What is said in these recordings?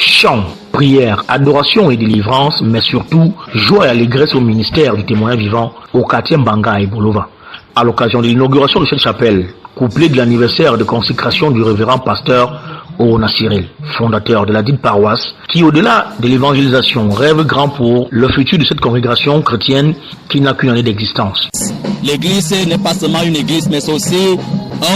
Chants, prières, adoration et délivrance, mais surtout joie et allégresse au ministère du témoignage vivant au quartier Mbanga et Bolova. À l'occasion de l'inauguration de cette chapelle, couplée de l'anniversaire de consécration du révérend pasteur Orona Cyril, fondateur de la dite paroisse, qui au-delà de l'évangélisation rêve grand pour le futur de cette congrégation chrétienne qui n'a qu'une année d'existence. L'église n'est pas seulement une église, mais c'est aussi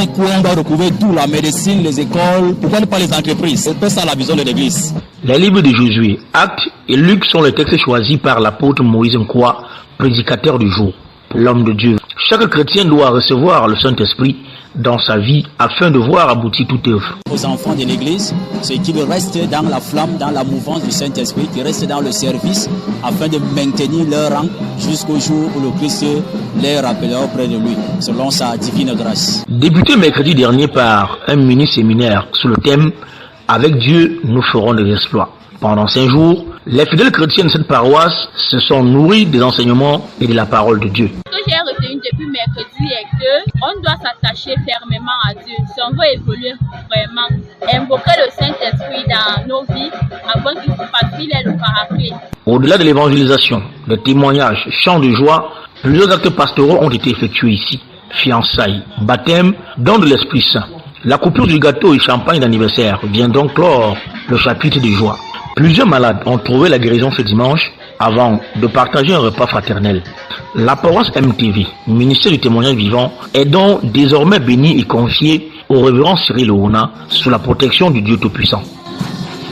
un coin où on doit recouvrir tout, la médecine, les écoles, pourquoi ne pas les entreprises? C'est ça la vision de l'église. Les livres de Josué, Actes et Luc sont les textes choisis par l'apôtre Moïse Nkwa, prédicateur du jour, l'homme de Dieu. Chaque chrétien doit recevoir le Saint-Esprit dans sa vie afin de voir aboutir toute œuvre. Aux enfants de l'église, c'est qu'ils restent dans la flamme, dans la mouvance du Saint-Esprit, qu'ils restent dans le service afin de maintenir leur rang jusqu'au jour où le Christ les rappellera auprès de lui, selon sa divine grâce. Débuté mercredi dernier par un mini-séminaire sous le thème « Avec Dieu, nous ferons des exploits ». Pendant 5 jours, les fidèles chrétiens de cette paroisse se sont nourris des enseignements et de la parole de Dieu. Ce que j'ai retenu depuis mercredi est qu'on doit s'attacher fermement à Dieu si on veut évoluer vraiment, invoquer le Saint-Esprit dans nos vies afin qu'il facilite le caractère. Au-delà de l'évangélisation, des témoignages, chants de joie, plusieurs actes pastoraux ont été effectués ici. Fiançailles, baptême, don de l'Esprit Saint. La coupure du gâteau et champagne d'anniversaire vient donc clore le chapitre de joie. Plusieurs malades ont trouvé la guérison ce dimanche avant de partager un repas fraternel. La paroisse MTV, ministère du témoignage vivant, est donc désormais bénie et confiée au révérend Cyril Orona sous la protection du Dieu Tout-Puissant.